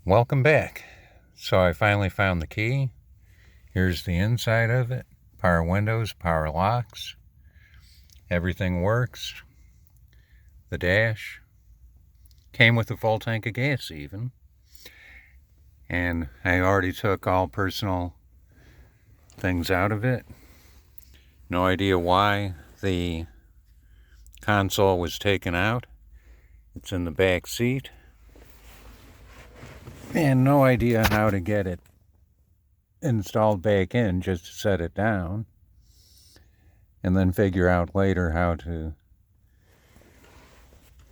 Welcome back. So I finally found the key. Here's the inside of it. Power windows, power locks. Everything works. The dash. Came with a full tank of gas even. And I already took all personal things out of it. No idea why the console was taken out. It's in the back seat. And no idea how to get it installed back in, just to set it down. And then figure out later how to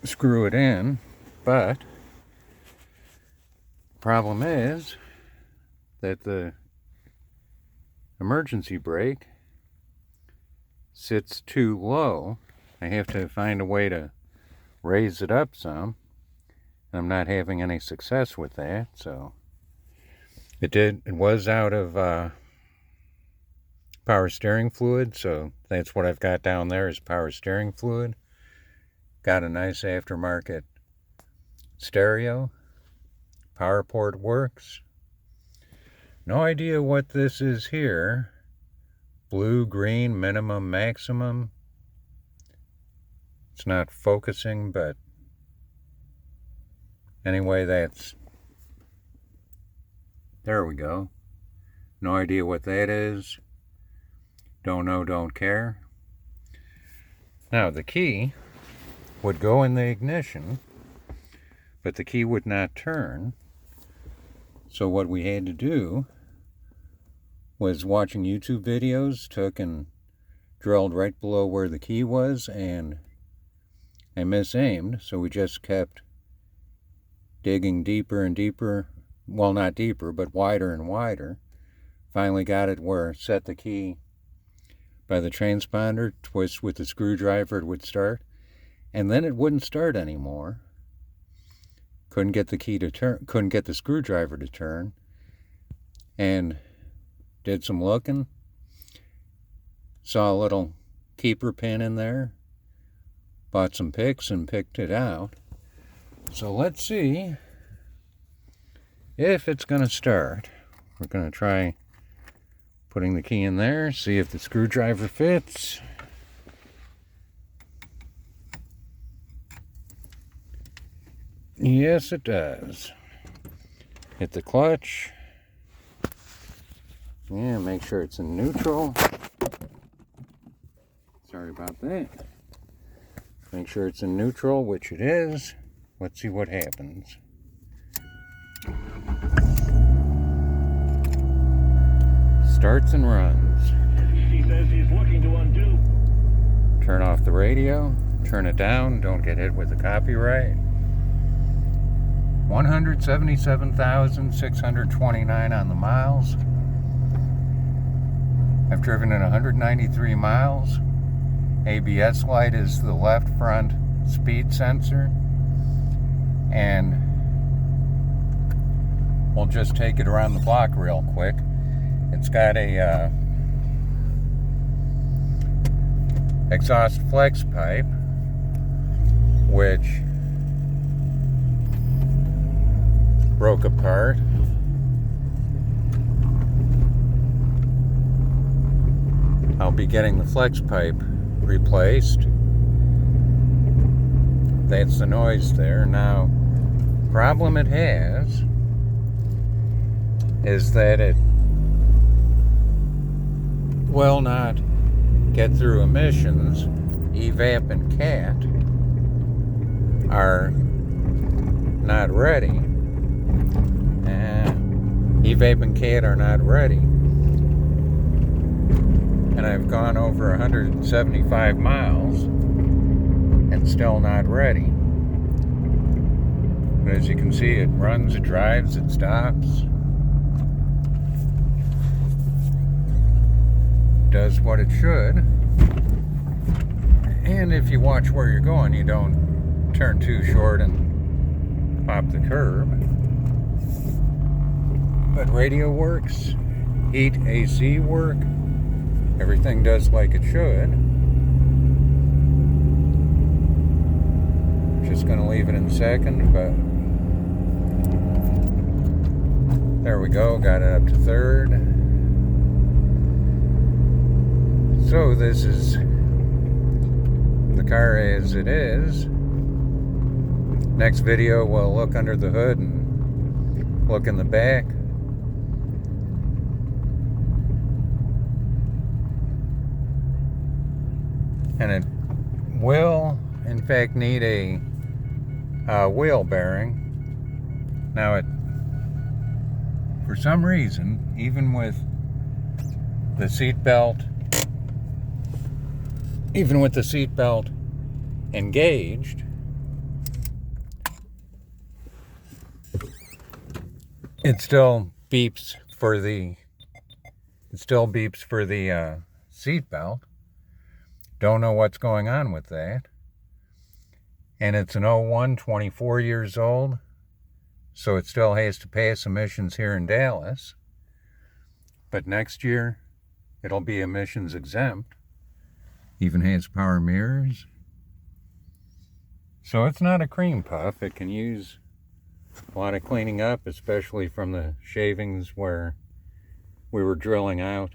screw it in. But problem is that the emergency brake sits too low. I have to find a way to raise it up some. I'm not having any success with that, so it was out of power steering fluid, so that's what I've got down there is power steering fluid. Got a nice aftermarket stereo. Power port works. No idea what this is here. Blue, green, minimum, maximum. It's not focusing, but anyway, there we go. No idea what that is. Don't know, don't care. Now, the key would go in the ignition, but the key would not turn. So what we had to do was watching YouTube videos, took and drilled right below where the key was, and I misaimed, so we just kept digging deeper and deeper, well, not deeper, but wider and wider. Finally got it where set the key by the transponder, twist with the screwdriver, it would start, and then it wouldn't start anymore. Couldn't get the key to turn, couldn't get the screwdriver to turn, and did some looking, saw a little keeper pin in there, bought some picks and picked it out. So let's see if it's going to start. We're going to try putting the key in there, see if the screwdriver fits. Yes, it does. Hit the clutch. Yeah, make sure it's in neutral. Sorry about that. Make sure it's in neutral, which it is. Let's see what happens. Starts and runs. He says he's looking to undo. Turn off the radio. Turn it down. Don't get hit with the copyright. 177,629 on the miles. I've driven it 193 miles. ABS light is the left front speed sensor. And we'll just take it around the block real quick. It's got a exhaust flex pipe, which broke apart. I'll be getting the flex pipe replaced. That's the noise there. Now, problem it has is that it will not get through emissions. EVAP and CAT are not ready. EVAP and CAT are not ready. And I've gone over 175 miles and still not ready. But as you can see, it runs, it drives, it stops. Does what it should. And if you watch where you're going, you don't turn too short and pop the curb. But radio works, heat, AC work. Everything does like it should. Just going to leave it in second, but There we go, got it up to third. So this is the car as it is. Next video we'll look under the hood and look in the back. And it will in fact need a wheel bearing. Now for some reason, even with the seat belt engaged, it still beeps for the seat belt. Don't know what's going on with that. And it's an 01, 24 years old. So it still has to pass emissions here in Dallas. But next year, it'll be emissions exempt. Even has power mirrors. So it's not a cream puff. It can use a lot of cleaning up, especially from the shavings where we were drilling out.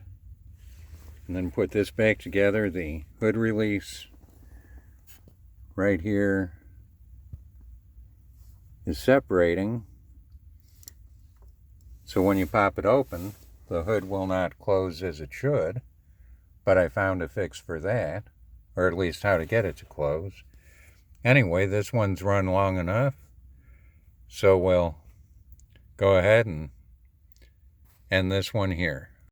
And then put this back together. The hood release right here is separating. So when you pop it open, the hood will not close as it should, but I found a fix for that, or at least how to get it to close. Anyway, this one's run long enough, so we'll go ahead and end this one here.